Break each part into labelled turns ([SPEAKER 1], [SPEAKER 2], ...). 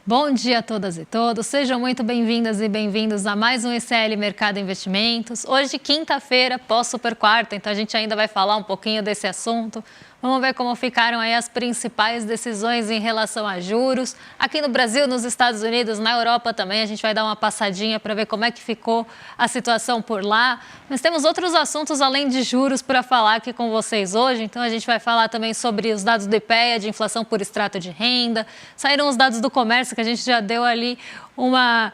[SPEAKER 1] Bom dia a todas e todos, sejam muito bem-vindas e bem-vindos a mais um ECL Mercado Investimentos. Hoje, quinta-feira, pós-super quarta, então a gente ainda vai falar um pouquinho desse assunto. Vamos ver como ficaram aí as principais decisões em relação a juros. Aqui no Brasil, nos Estados Unidos, na Europa também, a gente vai dar uma passadinha para ver como é que ficou a situação por lá. Mas temos outros assuntos além de juros para falar aqui com vocês hoje. Então a gente vai falar também sobre os dados do IPEA, de inflação por extrato de renda. Saíram os dados do comércio, que a gente já deu ali uma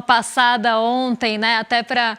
[SPEAKER 1] passada ontem, né? Até para...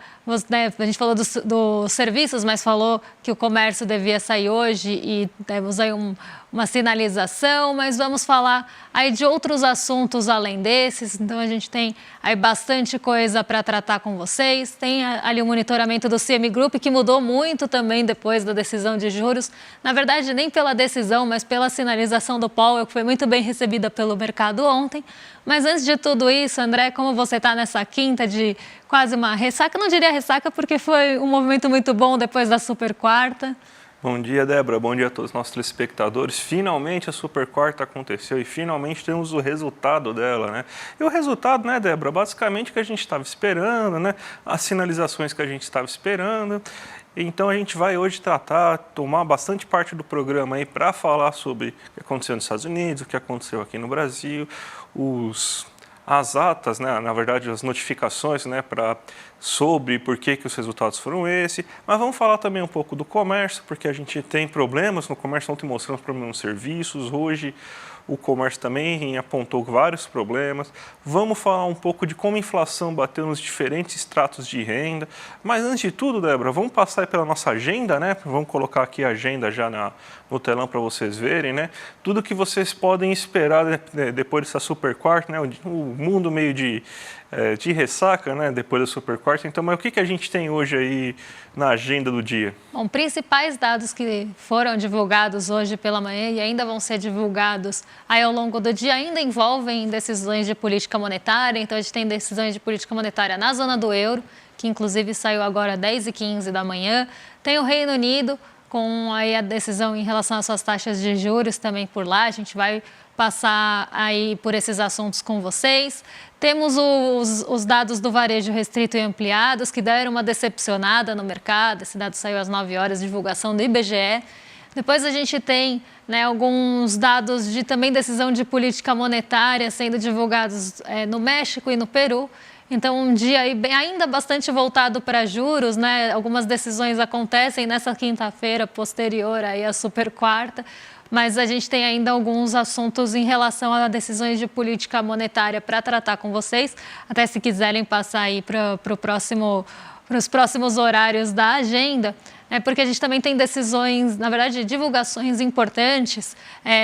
[SPEAKER 1] Né, a gente falou dos serviços, mas falou que o comércio devia sair hoje e temos aí uma sinalização, mas vamos falar aí de outros assuntos além desses. Então a gente tem aí bastante coisa para tratar com vocês. Tem ali o monitoramento do CME Group, que mudou muito também depois da decisão de juros. Na verdade, nem pela decisão, mas pela sinalização do Powell, que foi muito bem recebida pelo mercado ontem. Mas antes de tudo isso, André, como você está nessa quinta de quase uma ressaca, não diria ressaca porque foi um movimento muito bom depois da super quarta.
[SPEAKER 2] Bom dia, Débora. Bom dia a todos os nossos telespectadores. Finalmente a super quarta aconteceu e finalmente temos o resultado dela, né? E o resultado, né, Débora, basicamente o que a gente estava esperando, né? As sinalizações que a gente estava esperando. Então a gente vai hoje tomar bastante parte do programa aí para falar sobre o que aconteceu nos Estados Unidos, o que aconteceu aqui no Brasil, as atas, né, na verdade as notificações, né, sobre por que os resultados foram esses, mas vamos falar também um pouco do comércio, porque a gente tem problemas no comércio, ontem mostramos problemas nos serviços, hoje o comércio também apontou vários problemas. Vamos falar um pouco de como a inflação bateu nos diferentes estratos de renda, mas antes de tudo, Débora, vamos passar pela nossa agenda, né? Vamos colocar aqui a agenda já no telão para vocês verem, né? Tudo que vocês podem esperar depois dessa super quarta, né? O mundo meio de ressaca, né? Depois da super quarta. Então, mas o que a gente tem hoje aí na agenda do dia?
[SPEAKER 1] Bom, principais dados que foram divulgados hoje pela manhã e ainda vão ser divulgados aí ao longo do dia ainda envolvem decisões de política monetária. Então, a gente tem decisões de política monetária na zona do euro, que inclusive saiu agora às 10h15 da manhã. Tem o Reino Unido, com aí a decisão em relação às suas taxas de juros também por lá. A gente vai passar aí por esses assuntos com vocês. Temos os dados do varejo restrito e ampliados, que deram uma decepcionada no mercado. Esse dado saiu às 9 horas, divulgação do IBGE. Depois a gente tem, né, alguns dados de também decisão de política monetária sendo divulgados no México e no Peru. Então, um dia aí ainda bastante voltado para juros, né? Algumas decisões acontecem nessa quinta-feira posterior aí à super quarta, mas a gente tem ainda alguns assuntos em relação a decisões de política monetária para tratar com vocês, até se quiserem passar aí para os próximos horários da agenda. Porque a gente também tem decisões, na verdade, divulgações importantes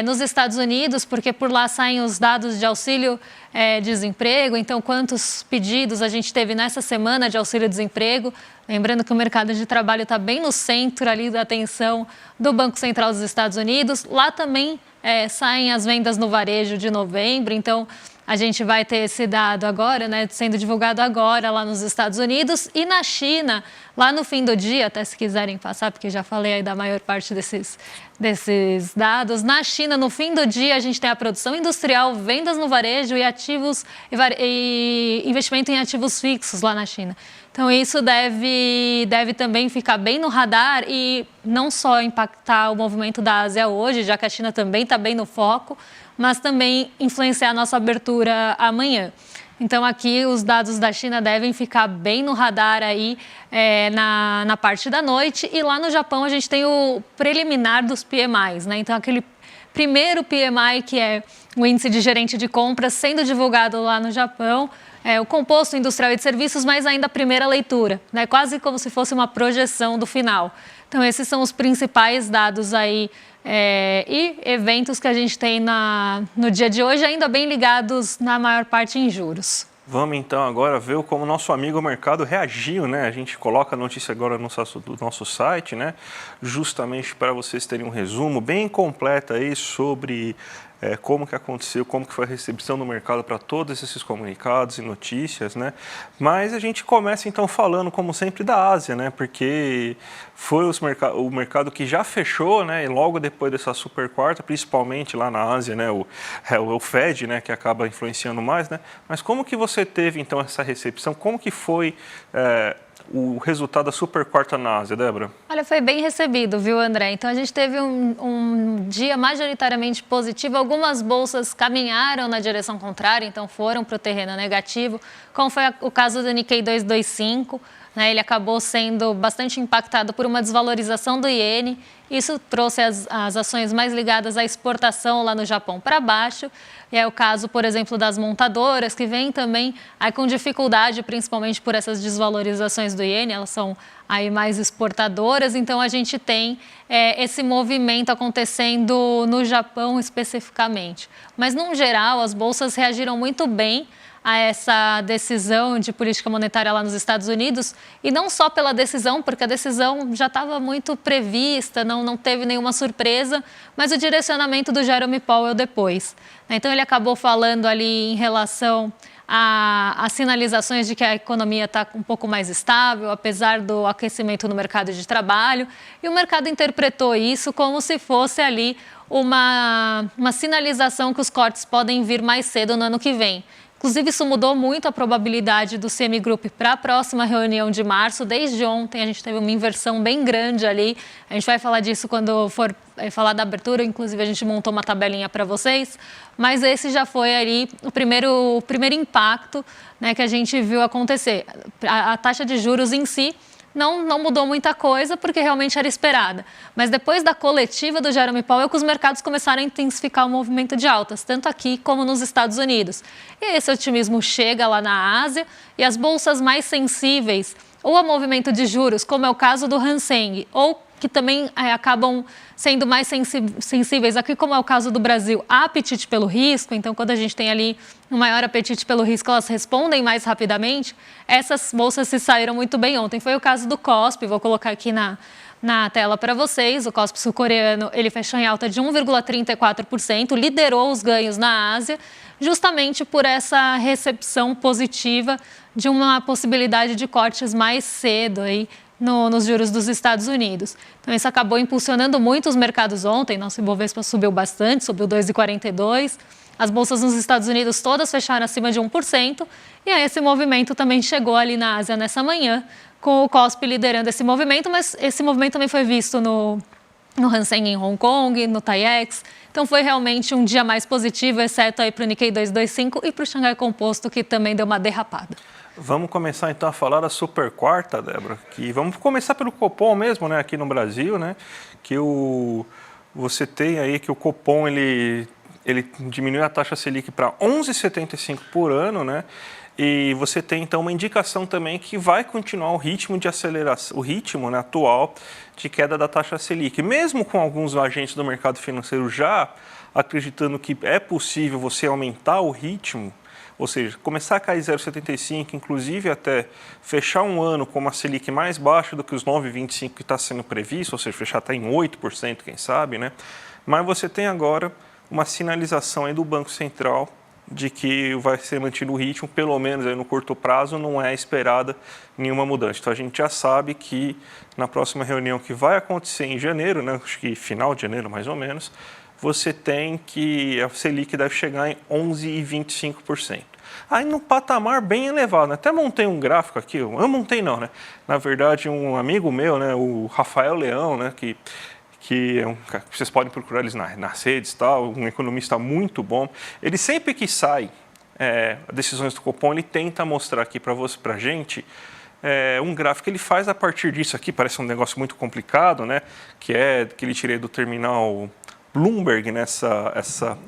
[SPEAKER 1] nos Estados Unidos, porque por lá saem os dados de auxílio-desemprego. Então, quantos pedidos a gente teve nessa semana de auxílio-desemprego? Lembrando que o mercado de trabalho está bem no centro ali da atenção do Banco Central dos Estados Unidos. Lá também saem as vendas no varejo de novembro, então a gente vai ter esse dado agora, né, sendo divulgado agora lá nos Estados Unidos. E na China, lá no fim do dia, até se quiserem passar, porque já falei aí da maior parte desses dados. Na China, no fim do dia, a gente tem a produção industrial, vendas no varejo e investimento em ativos fixos lá na China. Então, isso deve também ficar bem no radar e não só impactar o movimento da Ásia hoje, já que a China também está bem no foco, mas também influenciar a nossa abertura amanhã. Então, aqui os dados da China devem ficar bem no radar aí na parte da noite. E lá no Japão a gente tem o preliminar dos PMIs, né? Então, aquele primeiro PMI, que é o índice de gerente de compras, sendo divulgado lá no Japão, o composto industrial e de serviços, mas ainda a primeira leitura, né? Quase como se fosse uma projeção do final. Então, esses são os principais dados aí e eventos que a gente tem no dia de hoje, ainda bem ligados na maior parte em juros.
[SPEAKER 2] Vamos então agora ver como o nosso amigo mercado reagiu, né? A gente coloca a notícia agora no nosso site, né? Justamente para vocês terem um resumo bem completo aí sobre como que aconteceu, como que foi a recepção do mercado para todos esses comunicados e notícias, né? Mas a gente começa então falando, como sempre, da Ásia, né? Porque foi o mercado que já fechou, né? E logo depois dessa super quarta, principalmente lá na Ásia, né? O Fed, né? Que acaba influenciando mais, né? Mas como que você teve então essa recepção? Como que foi o resultado da super quarta na Ásia, Débora?
[SPEAKER 1] Olha, foi bem recebido, viu, André? Então, a gente teve um dia majoritariamente positivo. Algumas bolsas caminharam na direção contrária, então foram para o terreno negativo, como foi o caso do Nikkei 225, né? Ele acabou sendo bastante impactado por uma desvalorização do iene. Isso trouxe as ações mais ligadas à exportação lá no Japão para baixo. E é o caso, por exemplo, das montadoras, que vêm também aí com dificuldade, principalmente por essas desvalorizações do iene. Elas são aí mais exportadoras, então a gente tem esse movimento acontecendo no Japão especificamente. Mas, no geral, as bolsas reagiram muito bem a essa decisão de política monetária lá nos Estados Unidos, e não só pela decisão, porque a decisão já estava muito prevista, não teve nenhuma surpresa, mas o direcionamento do Jerome Powell depois. Então, ele acabou falando ali em relação às sinalizações de que a economia está um pouco mais estável, apesar do aquecimento no mercado de trabalho, e o mercado interpretou isso como se fosse ali uma sinalização que os cortes podem vir mais cedo no ano que vem. Inclusive, isso mudou muito a probabilidade do CME Group para a próxima reunião de março. Desde ontem, a gente teve uma inversão bem grande ali. A gente vai falar disso quando for falar da abertura. Inclusive, a gente montou uma tabelinha para vocês. Mas esse já foi ali o primeiro impacto, né, que a gente viu acontecer. A taxa de juros em si não mudou muita coisa, porque realmente era esperada. Mas depois da coletiva do Jerome Powell, que os mercados começaram a intensificar o movimento de altas, tanto aqui como nos Estados Unidos. E esse otimismo chega lá na Ásia, e as bolsas mais sensíveis, ou a movimento de juros, como é o caso do Hang Seng, ou que também acabam sendo mais sensíveis, aqui como é o caso do Brasil, a apetite pelo risco. Então, quando a gente tem ali um maior apetite pelo risco, elas respondem mais rapidamente. Essas bolsas se saíram muito bem ontem. Foi o caso do KOSPI, vou colocar aqui na tela para vocês. O KOSPI sul-coreano, ele fechou em alta de 1,34%, liderou os ganhos na Ásia, justamente por essa recepção positiva de uma possibilidade de cortes mais cedo aí nos juros dos Estados Unidos. Então, isso acabou impulsionando muito os mercados ontem. Nosso Ibovespa subiu bastante, subiu 2,42%. As bolsas nos Estados Unidos todas fecharam acima de 1%. E aí esse movimento também chegou ali na Ásia nessa manhã, com o KOSPI liderando esse movimento, mas esse movimento também foi visto no Hang Seng em Hong Kong, no TAIEX. Então, foi realmente um dia mais positivo, exceto aí para o Nikkei 225 e para o Xangai Composto, que também deu uma derrapada.
[SPEAKER 2] Vamos começar então a falar da super quarta, Débora, que vamos começar pelo Copom mesmo, né, aqui no Brasil, né, que você tem aí que o Copom ele diminuiu a taxa Selic para 11,75 por ano, né, e você tem então uma indicação também que vai continuar o ritmo de aceleração, o ritmo, né, atual de queda da taxa Selic, mesmo com alguns agentes do mercado financeiro já acreditando que é possível você aumentar o ritmo. Ou seja, começar a cair 0,75, inclusive até fechar um ano com uma Selic mais baixa do que os 9,25 que está sendo previsto, ou seja, fechar até em 8%, quem sabe, né? Mas você tem agora uma sinalização aí do Banco Central de que vai ser mantido o ritmo, pelo menos aí no curto prazo, não é esperada nenhuma mudança. Então, a gente já sabe que na próxima reunião que vai acontecer em janeiro, né? Acho que final de janeiro, mais ou menos, você tem que a Selic deve chegar em 11,25%. Aí no patamar bem elevado, né? Até montei um gráfico aqui, eu montei não, né? Na verdade, um amigo meu, né, o Rafael Leão, né, que vocês podem procurar eles nas redes, tal, um economista muito bom. Ele sempre que sai decisões do Copom, ele tenta mostrar aqui para a gente um gráfico que ele faz a partir disso aqui, parece um negócio muito complicado, né? Que ele tirei do terminal Bloomberg nessa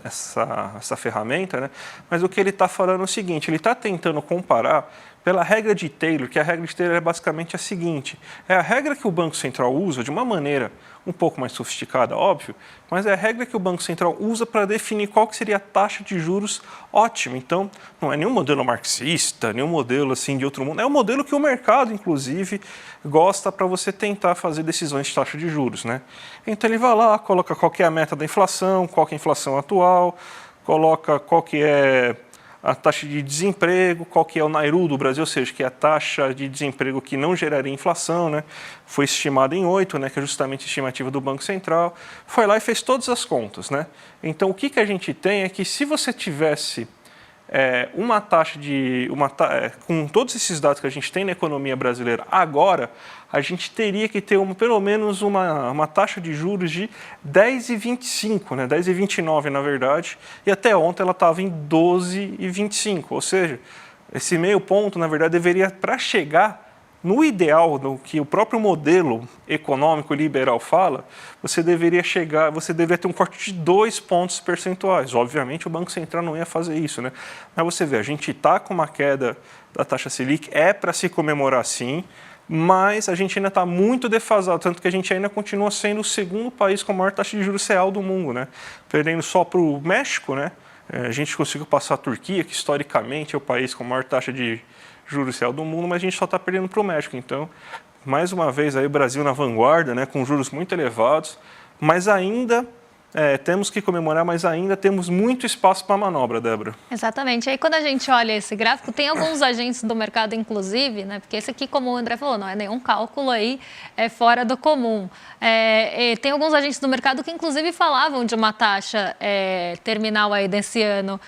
[SPEAKER 2] essa ferramenta, né? Mas o que ele está falando é o seguinte, ele está tentando comparar pela regra de Taylor, que a regra de Taylor é basicamente a seguinte: é a regra que o Banco Central usa de uma maneira um pouco mais sofisticada, óbvio, mas é a regra que o Banco Central usa para definir qual que seria a taxa de juros ótima. Então, não é nenhum modelo marxista, nenhum modelo assim de outro mundo, é um modelo que o mercado, inclusive, gosta para você tentar fazer decisões de taxa de juros, né? Então, ele vai lá, coloca qual que é a meta da inflação, qual que é a inflação atual, coloca qual que é a taxa de desemprego, qual que é o NAIRU do Brasil, ou seja, que é a taxa de desemprego que não geraria inflação, né? Foi estimada em 8, né? Que é justamente a estimativa do Banco Central. Foi lá e fez todas as contas, né? Então, o que a gente tem é que se você tivesse uma taxa com todos esses dados que a gente tem na economia brasileira agora, a gente teria que ter pelo menos uma taxa de juros de 10,25, né? 10,29 na verdade, e até ontem ela estava em 12,25, ou seja, esse meio ponto, na verdade, deveria, para chegar no ideal, no que o próprio modelo econômico liberal fala, você deveria ter um corte de 2 pontos percentuais. Obviamente, o Banco Central não ia fazer isso, né? Mas você vê, a gente está com uma queda da taxa Selic, é para se comemorar sim, mas a gente ainda está muito defasado, tanto que a gente ainda continua sendo o segundo país com a maior taxa de juros real do mundo, né? Perdendo só para o México, né? A gente conseguiu passar a Turquia, que historicamente é o país com a maior taxa de juros real do mundo, mas a gente só está perdendo para o México. Então, mais uma vez, aí o Brasil na vanguarda, né, com juros muito elevados, mas ainda temos que comemorar, mas ainda temos muito espaço para manobra, Débora.
[SPEAKER 1] Exatamente. Aí, quando a gente olha esse gráfico, tem alguns agentes do mercado, inclusive, né, porque esse aqui, como o André falou, não é nenhum cálculo aí fora do comum. Tem alguns agentes do mercado que, inclusive, falavam de uma taxa terminal aí desse ano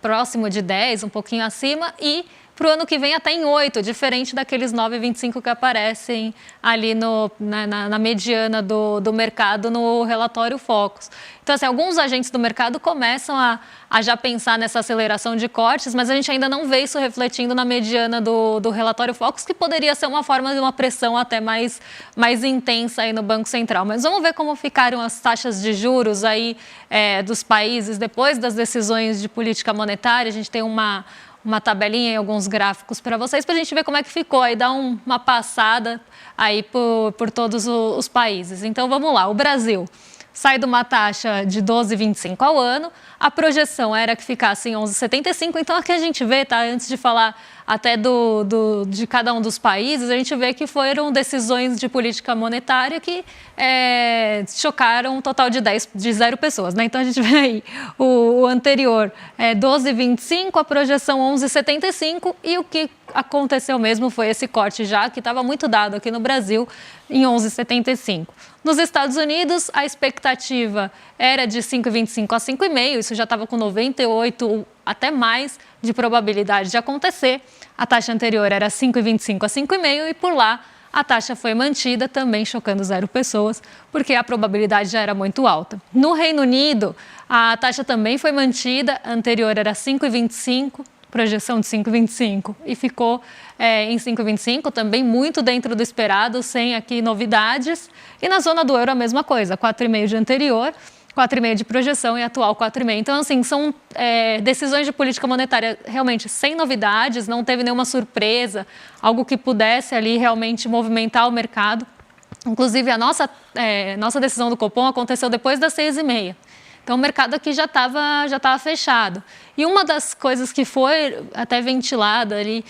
[SPEAKER 1] próximo de 10, um pouquinho acima, e para o ano que vem até em 8, diferente daqueles 9,25 que aparecem ali na mediana do mercado no relatório Focus. Então, assim, alguns agentes do mercado começam a já pensar nessa aceleração de cortes, mas a gente ainda não vê isso refletindo na mediana do relatório Focus, que poderia ser uma forma de uma pressão até mais intensa aí no Banco Central. Mas vamos ver como ficaram as taxas de juros aí dos países depois das decisões de política monetária. A gente tem uma tabelinha e alguns gráficos para vocês, para a gente ver como é que ficou, aí dar uma passada aí por todos os países. Então, vamos lá. O Brasil sai de uma taxa de 12,25 ao ano, a projeção era que ficasse em 11,75, então aqui a gente vê, tá, antes de falar até de cada um dos países, a gente vê que foram decisões de política monetária que chocaram um total de 0 pessoas, né? Então a gente vê aí o anterior 12,25, a projeção 11,75, e o que aconteceu mesmo foi esse corte já, que estava muito dado aqui no Brasil, em 11,75. Nos Estados Unidos, a expectativa era de 5,25 a 5,5, isso já estava com 98 até mais de probabilidade de acontecer. A taxa anterior era 5,25 a 5,5 e por lá a taxa foi mantida, também chocando 0 pessoas, porque a probabilidade já era muito alta. No Reino Unido, a taxa também foi mantida, a anterior era 5,25, projeção de 5,25, e ficou em 5,25, também muito dentro do esperado, sem aqui novidades. E na zona do euro a mesma coisa, 4,5 de anterior, 4,5 de projeção e atual 4,5. Então, assim, são decisões de política monetária realmente sem novidades, não teve nenhuma surpresa, algo que pudesse ali realmente movimentar o mercado. Inclusive, a nossa decisão do Copom aconteceu depois das 6,5. Então, o mercado aqui já estava fechado. E uma das coisas que foi até ventilada ali,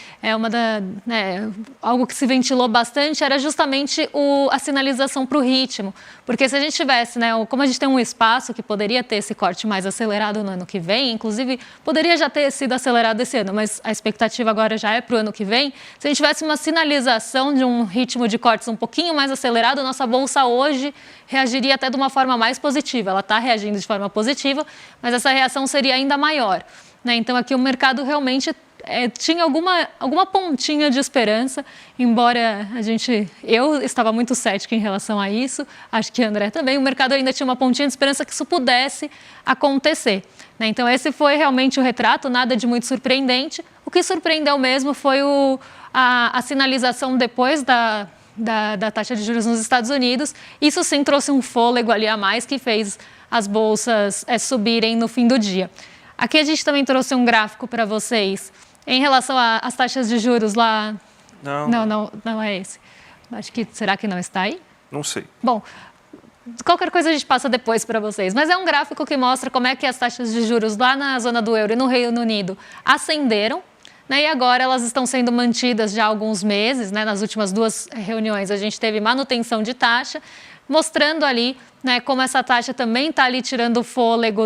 [SPEAKER 1] algo que se ventilou bastante, era justamente a sinalização para o ritmo. Porque se a gente tivesse, como a gente tem um espaço que poderia ter esse corte mais acelerado no ano que vem, inclusive poderia já ter sido acelerado esse ano, mas a expectativa agora já é para o ano que vem, se a gente tivesse uma sinalização de um ritmo de cortes um pouquinho mais acelerado, a nossa bolsa hoje reagiria até de uma forma mais positiva. Ela está reagindo de forma positiva, mas essa reação seria ainda maior. Então, aqui o mercado realmente tinha alguma pontinha de esperança, embora eu estava muito cética em relação a isso, acho que André também, o mercado ainda tinha uma pontinha de esperança que isso pudesse acontecer. Então, esse foi realmente o retrato, nada de muito surpreendente. O que surpreendeu mesmo foi a sinalização depois da taxa de juros nos Estados Unidos. Isso sim trouxe um fôlego ali a mais que fez as bolsas subirem no fim do dia. Aqui a gente também trouxe um gráfico para vocês Em relação às taxas de juros lá...
[SPEAKER 2] Não.
[SPEAKER 1] Não é esse. Será que não está aí?
[SPEAKER 2] Não sei.
[SPEAKER 1] Bom, qualquer coisa a gente passa depois para vocês. Mas é um gráfico que mostra como é que as taxas de juros lá na zona do euro e no Reino Unido ascenderam, né, e agora elas estão sendo mantidas já há alguns meses, né, nas últimas 2 reuniões a gente teve manutenção de taxa, mostrando ali, né, como essa taxa também está ali tirando o fôlego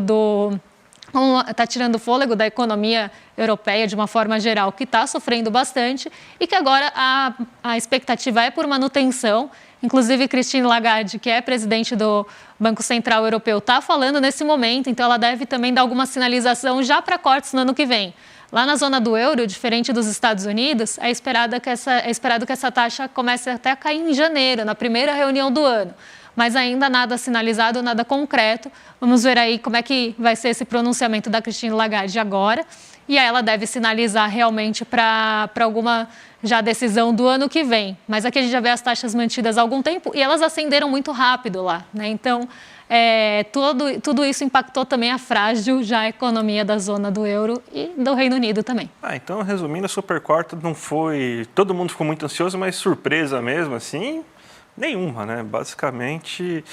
[SPEAKER 1] da economia europeia de uma forma geral, que está sofrendo bastante e que agora a expectativa é por manutenção. Inclusive, Christine Lagarde, que é presidente do Banco Central Europeu, está falando nesse momento, então ela deve também dar alguma sinalização já para cortes no ano que vem. Lá na zona do euro, diferente dos Estados Unidos, é esperado que essa taxa comece até a cair em janeiro, na primeira reunião do ano. Mas ainda nada sinalizado, nada concreto. Vamos ver aí como é que vai ser esse pronunciamento da Christine Lagarde agora. E aí ela deve sinalizar realmente para alguma já decisão do ano que vem. Mas aqui a gente já vê as taxas mantidas há algum tempo e elas ascenderam muito rápido lá, né? Então, tudo isso impactou também a frágil já a economia da zona do euro e do Reino Unido também.
[SPEAKER 2] Então, resumindo, a super quarta não foi... Todo mundo ficou muito ansioso, mas surpresa mesmo, assim... Nenhuma, né? Basicamente,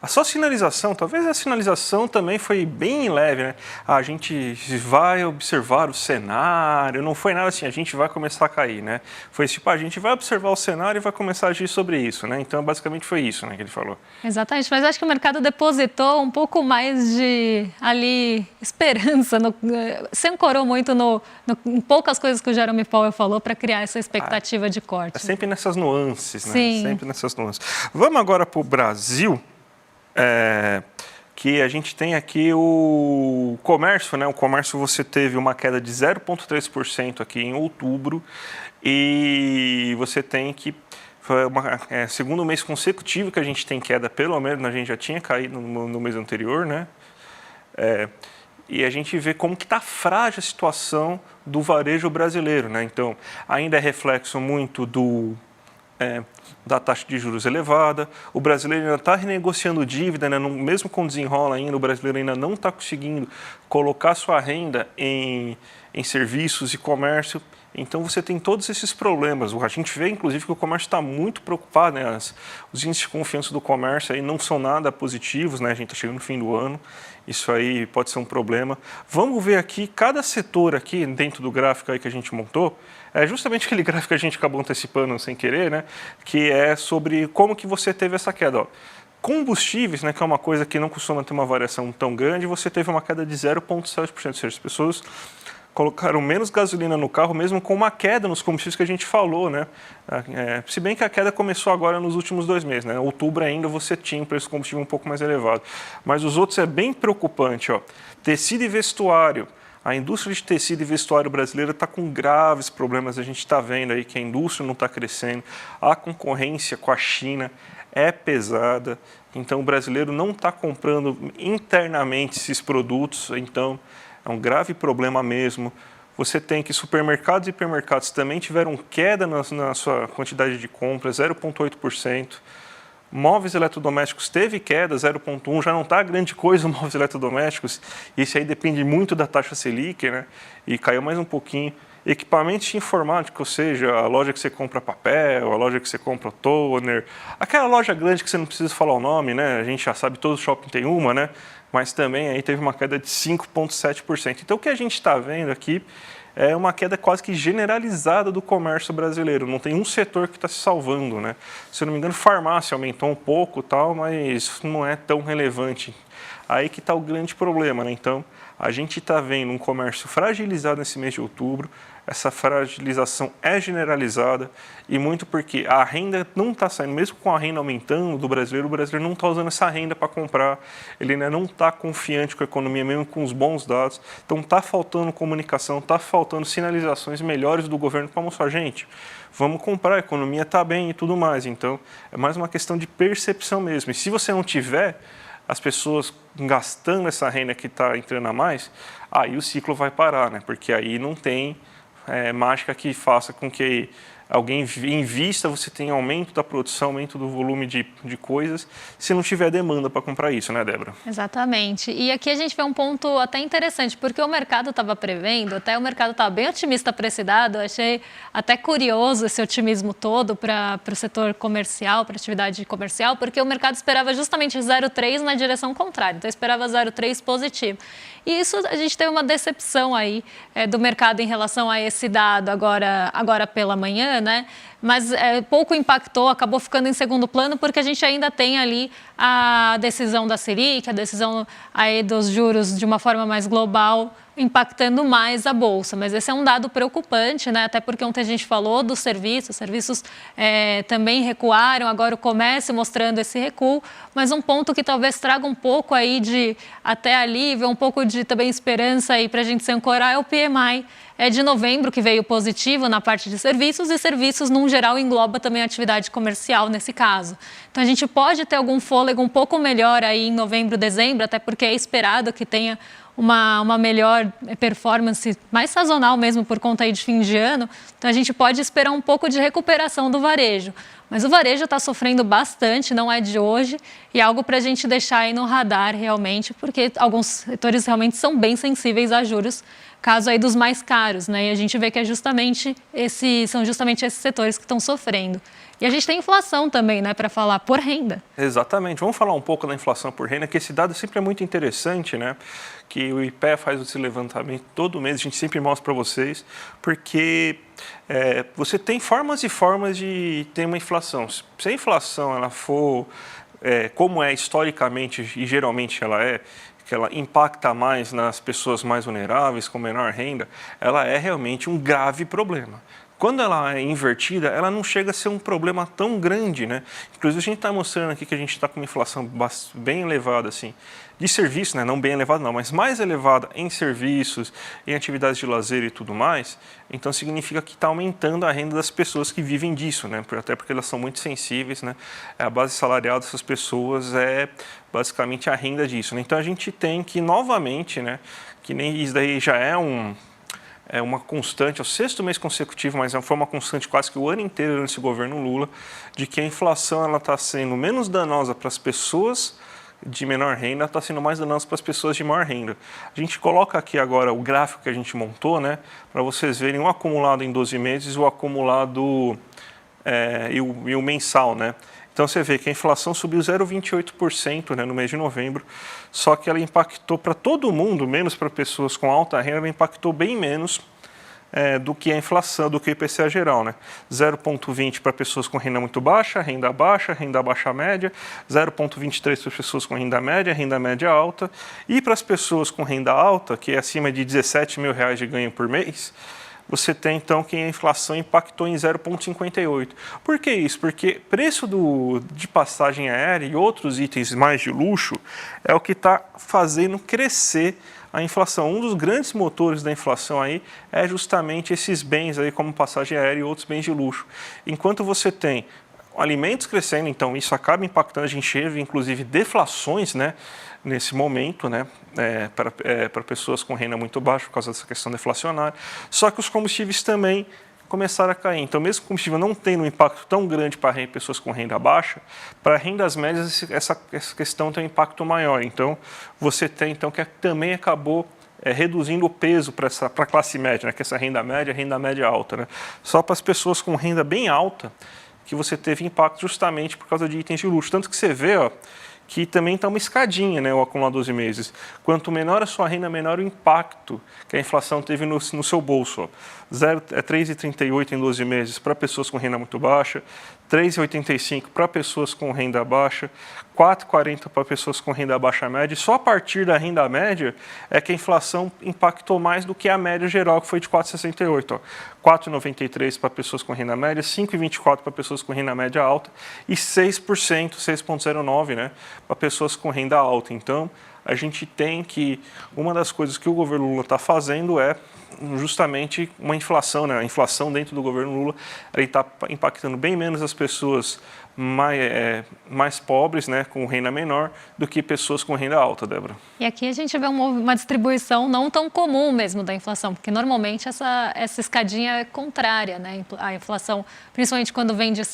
[SPEAKER 2] só sinalização, talvez a sinalização também foi bem leve, né? A gente vai observar o cenário, não foi nada assim, a gente vai começar a cair, né? Foi tipo, a gente vai observar o cenário e vai começar a agir sobre isso, né? Então, basicamente foi isso, né, que ele falou.
[SPEAKER 1] Exatamente, mas acho que o mercado depositou um pouco mais de, ali, esperança, se ancorou muito em poucas coisas que o Jerome Powell falou para criar essa expectativa de corte.
[SPEAKER 2] É sempre nessas nuances, né?
[SPEAKER 1] Sim.
[SPEAKER 2] Sempre nessas nuances. Vamos agora para o Brasil, que a gente tem aqui o comércio, né? O comércio você teve uma queda de 0,3% aqui em outubro e você tem que foi segundo mês consecutivo que a gente tem queda, pelo menos a gente já tinha caído no mês anterior, né? E a gente vê como que está frágil a situação do varejo brasileiro, né? Então, ainda é reflexo muito da taxa de juros elevada, o brasileiro ainda está renegociando dívida, né? Mesmo com desenrola ainda, o brasileiro ainda não está conseguindo colocar sua renda em serviços e comércio. Então, você tem todos esses problemas. A gente vê, inclusive, que o comércio está muito preocupado, né? Os índices de confiança do comércio aí não são nada positivos, né? A gente está chegando no fim do ano, isso aí pode ser um problema. Vamos ver aqui, cada setor aqui, dentro do gráfico aí que a gente montou, é justamente aquele gráfico que a gente acabou antecipando sem querer, né? Que é sobre como que você teve essa queda, ó. Combustíveis, né, que é uma coisa que não costuma ter uma variação tão grande, você teve uma queda de 0,7%, ou seja, as pessoas colocaram menos gasolina no carro, mesmo com uma queda nos combustíveis que a gente falou, né? Se bem que a queda começou agora nos últimos 2 meses, né? Em outubro ainda você tinha um preço do combustível um pouco mais elevado. Mas os outros é bem preocupante, ó. Tecido e vestuário. A indústria de tecido e vestuário brasileira está com graves problemas. A gente está vendo aí que a indústria não está crescendo. A concorrência com a China é pesada. Então, o brasileiro não está comprando internamente esses produtos. Então, é um grave problema mesmo. Você tem que supermercados e hipermercados também tiveram queda na sua quantidade de compras, 0,8%. Móveis eletrodomésticos teve queda, 0,1%, já não está grande coisa móveis eletrodomésticos. Isso aí depende muito da taxa Selic, né? E caiu mais um pouquinho. Equipamentos de informática, ou seja, a loja que você compra papel, a loja que você compra toner, aquela loja grande que você não precisa falar o nome, né? A gente já sabe, todo shopping tem uma, né? Mas também aí teve uma queda de 5,7%. Então, o que a gente está vendo aqui é uma queda quase que generalizada do comércio brasileiro. Não tem um setor que está se salvando, né? Se eu não me engano, farmácia aumentou um pouco, tal, mas não é tão relevante. Aí que está o grande problema, né? Então, a gente está vendo um comércio fragilizado nesse mês de outubro. Essa fragilização é generalizada e muito porque a renda não está saindo, mesmo com a renda aumentando do brasileiro, o brasileiro não está usando essa renda para comprar, ele ainda não está confiante com a economia, mesmo com os bons dados. Então está faltando comunicação, está faltando sinalizações melhores do governo para mostrar, gente, vamos comprar, a economia está bem e tudo mais. Então é mais uma questão de percepção mesmo. E se você não tiver as pessoas gastando essa renda que está entrando a mais, aí o ciclo vai parar, né? Porque aí não tem mágica que faça com que alguém invista, você tem aumento da produção, aumento do volume de coisas, se não tiver demanda para comprar isso, né, Débora?
[SPEAKER 1] Exatamente. E aqui a gente vê um ponto até interessante, porque o mercado estava prevendo, até o mercado estava bem otimista para esse dado, eu achei até curioso esse otimismo todo para o setor comercial, para a atividade comercial, porque o mercado esperava justamente 0,3 na direção contrária, então esperava 0,3 positivo. E isso a gente teve uma decepção aí do mercado em relação a esse dado agora pela manhã, né? Mas pouco impactou, acabou ficando em segundo plano, porque a gente ainda tem ali a decisão da Selic, a decisão aí dos juros de uma forma mais global, impactando mais a Bolsa. Mas esse é um dado preocupante, né? Até porque ontem a gente falou dos serviços, também recuaram, agora o comércio mostrando esse recuo, mas um ponto que talvez traga um pouco aí de até alívio, um pouco de também esperança aí para a gente se ancorar é o PMI de novembro, que veio positivo na parte de serviços, e serviços, num geral, engloba também a atividade comercial nesse caso. Então, a gente pode ter algum fôlego um pouco melhor aí em novembro, dezembro, até porque é esperado que tenha uma melhor performance, mais sazonal mesmo, por conta aí de fim de ano. Então, a gente pode esperar um pouco de recuperação do varejo. Mas o varejo está sofrendo bastante, não é de hoje, e é algo para a gente deixar aí no radar realmente, porque alguns setores realmente são bem sensíveis a juros, caso aí dos mais caros, né? E a gente vê que são justamente esses setores que estão sofrendo. E a gente tem inflação também, né, para falar por renda.
[SPEAKER 2] Exatamente. Vamos falar um pouco da inflação por renda, que esse dado sempre é muito interessante, né? Que o IPEA faz esse levantamento todo mês, a gente sempre mostra para vocês, porque você tem formas e formas de ter uma inflação. Se a inflação ela for como é historicamente e geralmente ela que ela impacta mais nas pessoas mais vulneráveis, com menor renda, ela é realmente um grave problema. Quando ela é invertida, ela não chega a ser um problema tão grande, né? Inclusive, a gente está mostrando aqui que a gente está com uma inflação bem elevada, assim, de serviço, né? Não bem elevada não, mas mais elevada em serviços, em atividades de lazer e tudo mais. Então, significa que está aumentando a renda das pessoas que vivem disso, né? Até porque elas são muito sensíveis, né? A base salarial dessas pessoas é basicamente a renda disso, né? Então, a gente tem que, novamente, né? Que nem isso daí já é uma constante, é o 6º mês consecutivo, mas foi uma constante quase que o ano inteiro nesse governo Lula, de que a inflação está sendo menos danosa para as pessoas de menor renda, está sendo mais danosa para as pessoas de maior renda. A gente coloca aqui agora o gráfico que a gente montou, né, para vocês verem o acumulado em 12 meses, o acumulado e o mensal, né? Então, você vê que a inflação subiu 0,28%, né, no mês de novembro, só que ela impactou para todo mundo, menos para pessoas com alta renda, ela impactou bem menos do que a inflação, do que o IPCA geral, né? 0,20 para pessoas com renda muito baixa, renda baixa média, 0,23 para pessoas com renda média alta, e para as pessoas com renda alta, que é acima de R$17 mil de ganho por mês, você tem, então, que a inflação impactou em 0,58. Por que isso? Porque preço de passagem aérea e outros itens mais de luxo é o que está fazendo crescer a inflação. Um dos grandes motores da inflação aí é justamente esses bens aí, como passagem aérea e outros bens de luxo. Enquanto você tem alimentos crescendo, então isso acaba impactando, a gente teve inclusive deflações, né, nesse momento, né, para pessoas com renda muito baixa por causa dessa questão deflacionária, só que os combustíveis também começaram a cair. Então, mesmo que o combustível não tendo um impacto tão grande para pessoas com renda baixa, para rendas médias essa questão tem um impacto maior. Então, você tem então que também acabou reduzindo o peso para a classe média, né, que é essa renda média alta, né? Só para as pessoas com renda bem alta que você teve impacto justamente por causa de itens de luxo. Tanto que você vê, ó, que também está uma escadinha, né, o acumulado 12 meses. Quanto menor a sua renda, menor o impacto que a inflação teve no seu bolso. 3,38 em 12 meses para pessoas com renda muito baixa, 3,85 para pessoas com renda baixa, 4,40 para pessoas com renda baixa média. E só a partir da renda média é que a inflação impactou mais do que a média geral, que foi de 4,68. 4,93 para pessoas com renda média, 5,24 para pessoas com renda média alta e 6%, 6,09, né, para pessoas com renda alta. Então, a gente tem que uma das coisas que o governo Lula está fazendo é justamente uma inflação, né? A inflação dentro do governo Lula está impactando bem menos as pessoas mais pobres, né, com renda menor, do que pessoas com renda alta, Débora.
[SPEAKER 1] E aqui a gente vê uma distribuição não tão comum mesmo da inflação, porque normalmente essa escadinha é contrária, né? A inflação, principalmente quando vem de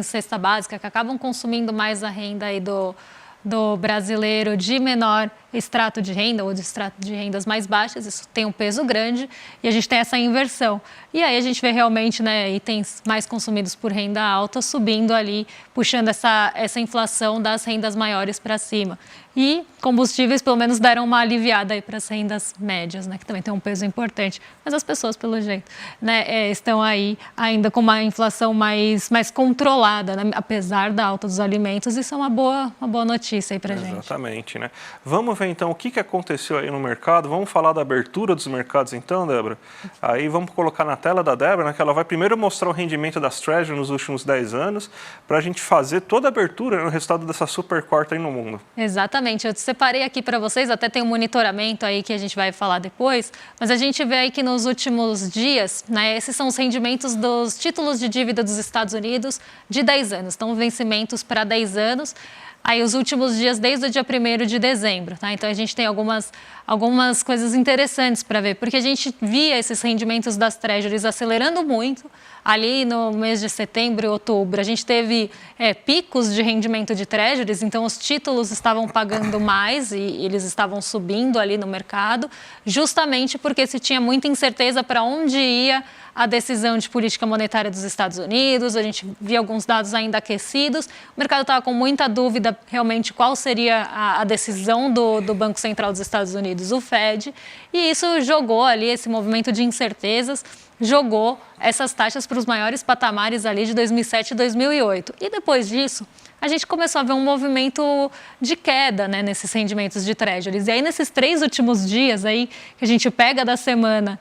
[SPEAKER 1] cesta básica, que acabam consumindo mais a renda aí do brasileiro de menor extrato de renda ou de extrato de rendas mais baixas, isso tem um peso grande e a gente tem essa inversão. E aí a gente vê realmente, né, itens mais consumidos por renda alta subindo ali, puxando essa inflação das rendas maiores para cima. E combustíveis, pelo menos, deram uma aliviada aí para as rendas médias, né, que também tem um peso importante. Mas as pessoas, pelo jeito, né, estão aí ainda com uma inflação mais controlada, né, apesar da alta dos alimentos. Isso é uma boa notícia aí para a gente.
[SPEAKER 2] Exatamente, né? Vamos ver, então, o que aconteceu aí no mercado. Vamos falar da abertura dos mercados, então, Débora? Aí vamos colocar na tela da Débora, né, que ela vai primeiro mostrar o rendimento das Treasury nos últimos 10 anos, para a gente fazer toda a abertura, né, no resultado dessa super quarta aí no mundo.
[SPEAKER 1] Exatamente. Eu separei aqui para vocês, até tem um monitoramento aí que a gente vai falar depois, mas a gente vê aí que nos últimos dias, né, esses são os rendimentos dos títulos de dívida dos Estados Unidos de 10 anos, então vencimentos para 10 anos, aí os últimos dias desde o dia 1º de dezembro, tá? Então a gente tem algumas coisas interessantes para ver, porque a gente via esses rendimentos das Treasuries acelerando muito ali no mês de setembro e outubro. A gente teve picos de rendimento de Treasuries, então os títulos estavam pagando mais e eles estavam subindo ali no mercado, justamente porque se tinha muita incerteza para onde ia a decisão de política monetária dos Estados Unidos, a gente via alguns dados ainda aquecidos, o mercado estava com muita dúvida realmente qual seria a decisão do Banco Central dos Estados Unidos, o Fed, e isso jogou ali esse movimento de incertezas, jogou essas taxas para os maiores patamares ali de 2007 e 2008. E depois disso, a gente começou a ver um movimento de queda, né, nesses rendimentos de Treasuries. E aí, nesses 3 últimos dias aí, que a gente pega da semana,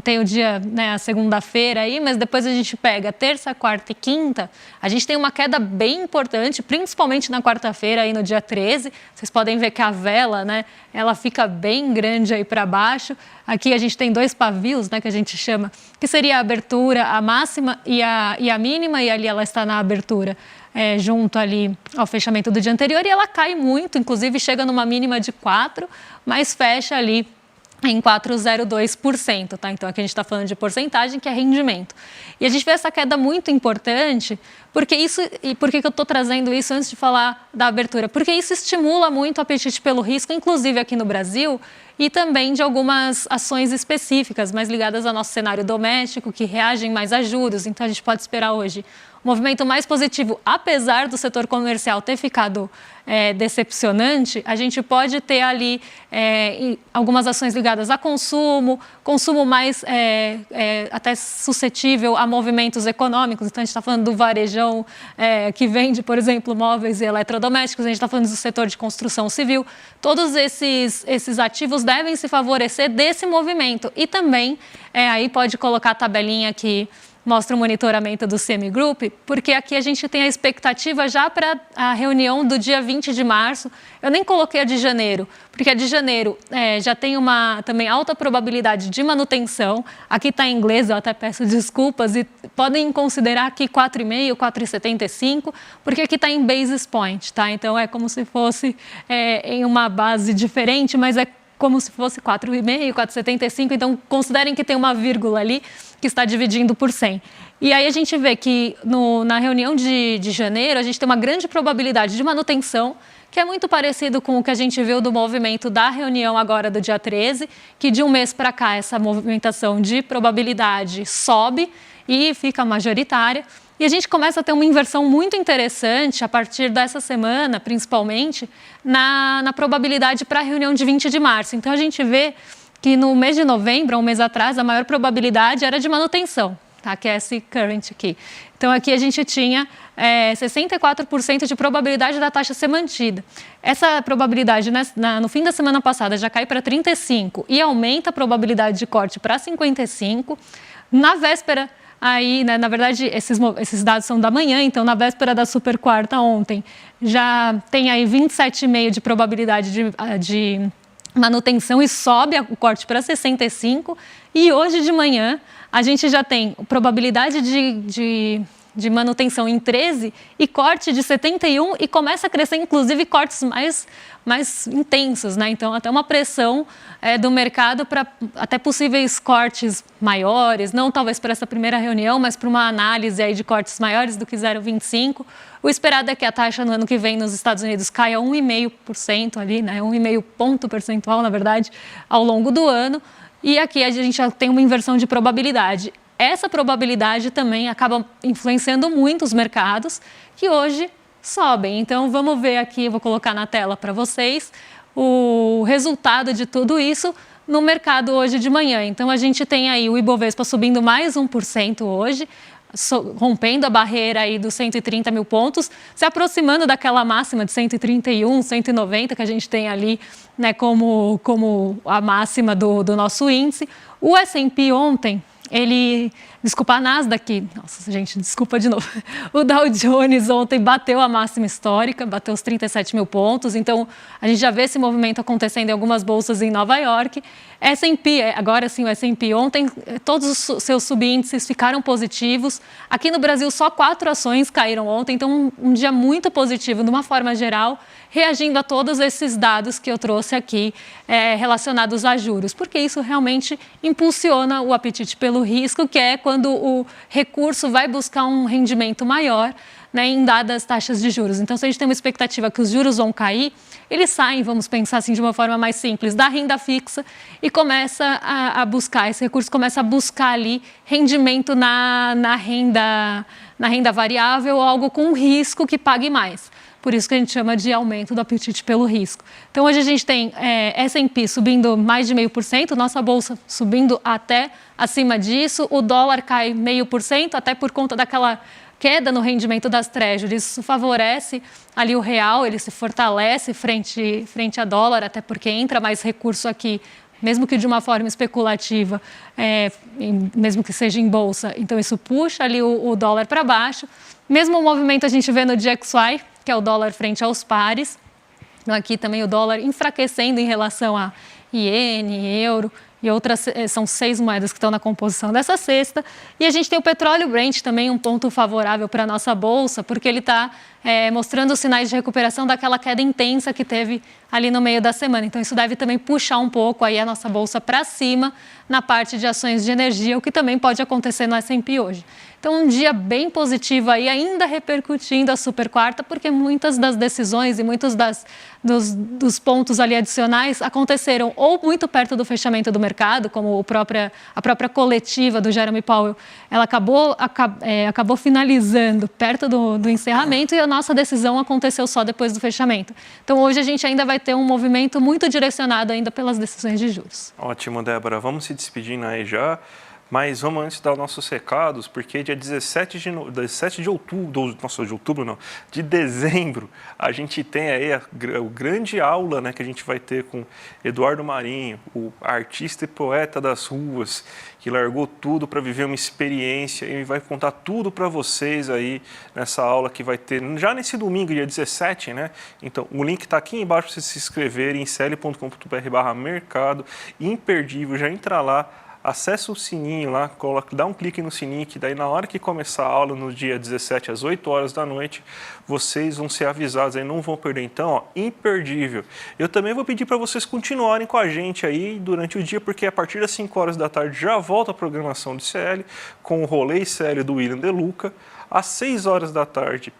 [SPEAKER 1] tem o dia, né, a segunda-feira aí, mas depois a gente pega terça, quarta e quinta, a gente tem uma queda bem importante, principalmente na quarta-feira, aí no dia 13. Vocês podem ver que a vela, né, ela fica bem grande aí para baixo. Aqui a gente tem 2 pavios, né, que a gente chama, que seria a abertura, a máxima e a mínima, e ali ela está na abertura. Junto ali ao fechamento do dia anterior, e ela cai muito, inclusive chega numa mínima de 4, mas fecha ali em 4,02%, tá? Então aqui a gente está falando de porcentagem, que é rendimento. E a gente vê essa queda muito importante, porque isso, e por que eu estou trazendo isso antes de falar da abertura? Porque isso estimula muito o apetite pelo risco, inclusive aqui no Brasil, e também de algumas ações específicas, mais ligadas ao nosso cenário doméstico, que reagem mais a juros. Então a gente pode esperar hoje um movimento mais positivo, apesar do setor comercial ter ficado decepcionante. A gente pode ter ali algumas ações ligadas a consumo mais até suscetível a movimentos econômicos. Então a gente está falando do varejão que vende, por exemplo, móveis e eletrodomésticos, a gente está falando do setor de construção civil. Todos esses ativos devem se favorecer desse movimento. E também, aí pode colocar a tabelinha aqui, mostra o monitoramento do CME Group, porque aqui a gente tem a expectativa já para a reunião do dia 20 de março. Eu nem coloquei a de janeiro, porque a de janeiro já tem uma também alta probabilidade de manutenção. Aqui está em inglês, eu até peço desculpas, e podem considerar aqui 4,5, 4,75, porque aqui está em basis point, tá? Então é como se fosse em uma base diferente, mas é como se fosse 4,5, 4,75, então considerem que tem uma vírgula ali que está dividindo por 100. E aí a gente vê que na reunião de janeiro a gente tem uma grande probabilidade de manutenção, que é muito parecido com o que a gente viu do movimento da reunião agora do dia 13, que de um mês para cá essa movimentação de probabilidade sobe e fica majoritária. E a gente começa a ter uma inversão muito interessante a partir dessa semana, principalmente, na probabilidade para a reunião de 20 de março. Então, a gente vê que no mês de novembro, um mês atrás, a maior probabilidade era de manutenção, tá? Que é esse current aqui. Então, aqui a gente tinha 64% de probabilidade da taxa ser mantida. Essa probabilidade, no fim da semana passada, já cai para 35% e aumenta a probabilidade de corte para 55%. Na véspera, aí, né, na verdade, esses dados são da manhã, então na véspera da super quarta ontem, já tem aí 27,5% de probabilidade de manutenção e sobe o corte para 65%. E hoje de manhã a gente já tem probabilidade de manutenção em 13% e corte de 71%, e começa a crescer, inclusive, cortes mais intensos, né? Então, até uma pressão do mercado para até possíveis cortes maiores, não talvez para essa primeira reunião, mas para uma análise aí de cortes maiores do que 0,25%. O esperado é que a taxa no ano que vem nos Estados Unidos caia 1,5% ali, né? 1,5 ponto percentual, na verdade, ao longo do ano. E aqui a gente já tem uma inversão de probabilidade. Essa probabilidade também acaba influenciando muito os mercados, que hoje sobem. Então, vamos ver aqui, eu vou colocar na tela para vocês, o resultado de tudo isso no mercado hoje de manhã. Então, a gente tem aí o Ibovespa subindo mais 1% hoje, rompendo a barreira aí dos 130 mil pontos, se aproximando daquela máxima de 131, 190 que a gente tem ali, né, como a máxima do nosso índice. O S&P ontem, desculpa, a Nasdaq, nossa, gente, desculpa de novo. O Dow Jones ontem bateu a máxima histórica, bateu os 37 mil pontos, então a gente já vê esse movimento acontecendo em algumas bolsas em Nova York. S&P, agora sim o S&P, ontem todos os seus subíndices ficaram positivos. Aqui no Brasil só 4 ações caíram ontem, então um dia muito positivo de uma forma geral, reagindo a todos esses dados que eu trouxe aqui relacionados a juros, porque isso realmente impulsiona o apetite pelo risco, que é quando o recurso vai buscar um rendimento maior, né, em dadas taxas de juros. Então, se a gente tem uma expectativa que os juros vão cair, eles saem, vamos pensar assim de uma forma mais simples, da renda fixa e começa a buscar, esse recurso começa a buscar ali rendimento na renda variável, algo com risco que pague mais. Por isso que a gente chama de aumento do apetite pelo risco. Então, hoje a gente tem S&P subindo mais de 0,5%, nossa bolsa subindo até acima disso, o dólar cai 0,5%, até por conta daquela queda no rendimento das treasuries. Isso favorece ali o real, ele se fortalece frente a dólar, até porque entra mais recurso aqui, mesmo que de uma forma especulativa, mesmo que seja em bolsa. Então, isso puxa ali o dólar para baixo. Mesmo movimento a gente vê no DXY, que é o dólar frente aos pares. Aqui também o dólar enfraquecendo em relação a iene, euro e outras, são 6 moedas que estão na composição dessa cesta. E a gente tem o petróleo Brent também, um ponto favorável para a nossa bolsa, porque ele está mostrando os sinais de recuperação daquela queda intensa que teve ali no meio da semana. Então, isso deve também puxar um pouco aí a nossa bolsa para cima na parte de ações de energia, o que também pode acontecer no S&P hoje. Então, um dia bem positivo aí, ainda repercutindo a super quarta, porque muitas das decisões e muitos dos pontos ali adicionais aconteceram ou muito perto do fechamento do mercado, como a própria coletiva do Jerome Powell, ela acabou finalizando perto do encerramento, e a nossa decisão aconteceu só depois do fechamento. Então, hoje a gente ainda vai ter um movimento muito direcionado ainda pelas decisões de juros.
[SPEAKER 2] Ótimo, Débora. Vamos se despedindo aí já. Mas vamos antes dar os nossos recados, porque dia 17 de outubro, de dezembro, a gente tem aí a grande aula, né, que a gente vai ter com Eduardo Marinho, o artista e poeta das ruas, que largou tudo para viver uma experiência e vai contar tudo para vocês aí nessa aula que vai ter já nesse domingo, dia 17, né? Então, o link está aqui embaixo para vocês se inscreverem em cl.com.br/mercado, imperdível, já entra lá. Acessa o sininho lá, dá um clique no sininho, que daí na hora que começar a aula, no dia 17, às 8 horas da noite, vocês vão ser avisados aí, não vão perder. Então, ó, imperdível. Eu também vou pedir para vocês continuarem com a gente aí durante o dia, porque a partir das 5 horas da tarde já volta a programação do CL, com o Rolê CL do William De Luca. Às 6 horas da tarde,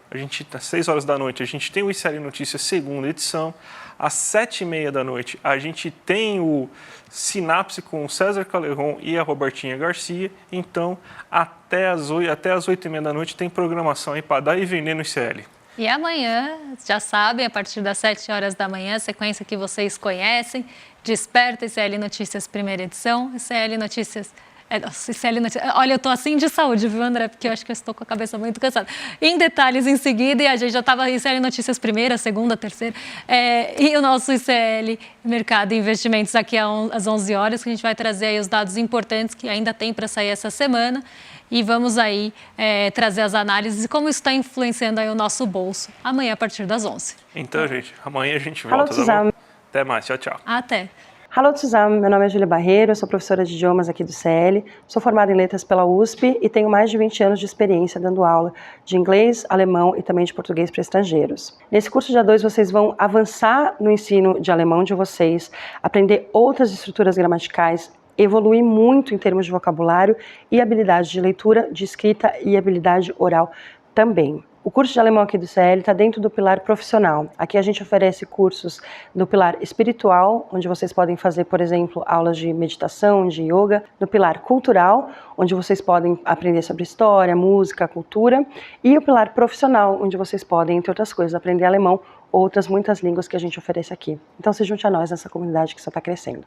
[SPEAKER 2] às 6 horas da noite, a gente tem o ICL Notícias segunda edição. Às 7h30 da noite, a gente tem o Sinapse com o César Caleron e a Robertinha Garcia. Então, até as 8h30 da noite tem programação aí para dar e vender no ICL.
[SPEAKER 1] E amanhã, já sabem, a partir das 7 horas da manhã, sequência que vocês conhecem, Desperta ICL Notícias, primeira edição, ICL Notícias... Olha, eu estou assim de saúde, viu, André? Porque eu acho que eu estou com a cabeça muito cansada. Em detalhes em seguida, e a gente já estava em ICL Notícias primeira, segunda, terceira, e o nosso ICL Mercado e Investimentos aqui às 11 horas, que a gente vai trazer aí os dados importantes que ainda tem para sair essa semana. e vamos aí trazer as análises e como isso está influenciando aí o nosso bolso amanhã a partir das 11.
[SPEAKER 2] Então, gente, amanhã a gente
[SPEAKER 3] Hallo
[SPEAKER 2] volta. Tá
[SPEAKER 3] zusammen.
[SPEAKER 2] bom? Até mais, tchau, tchau.
[SPEAKER 1] Até!
[SPEAKER 3] Hallo zusammen, meu nome é Júlia Barreiro, eu sou professora de idiomas aqui do CL, sou formada em letras pela USP e tenho mais de 20 anos de experiência dando aula de inglês, alemão e também de português para estrangeiros. Nesse curso de A2 vocês vão avançar no ensino de alemão de vocês, aprender outras estruturas gramaticais, evoluir muito em termos de vocabulário e habilidade de leitura, de escrita e habilidade oral também. O curso de alemão aqui do CL está dentro do pilar profissional. Aqui a gente oferece cursos do pilar espiritual, onde vocês podem fazer, por exemplo, aulas de meditação, de yoga. No pilar cultural, onde vocês podem aprender sobre história, música, cultura. E o pilar profissional, onde vocês podem, entre outras coisas, aprender alemão, outras muitas línguas que a gente oferece aqui. Então se junte a nós nessa comunidade que só está crescendo.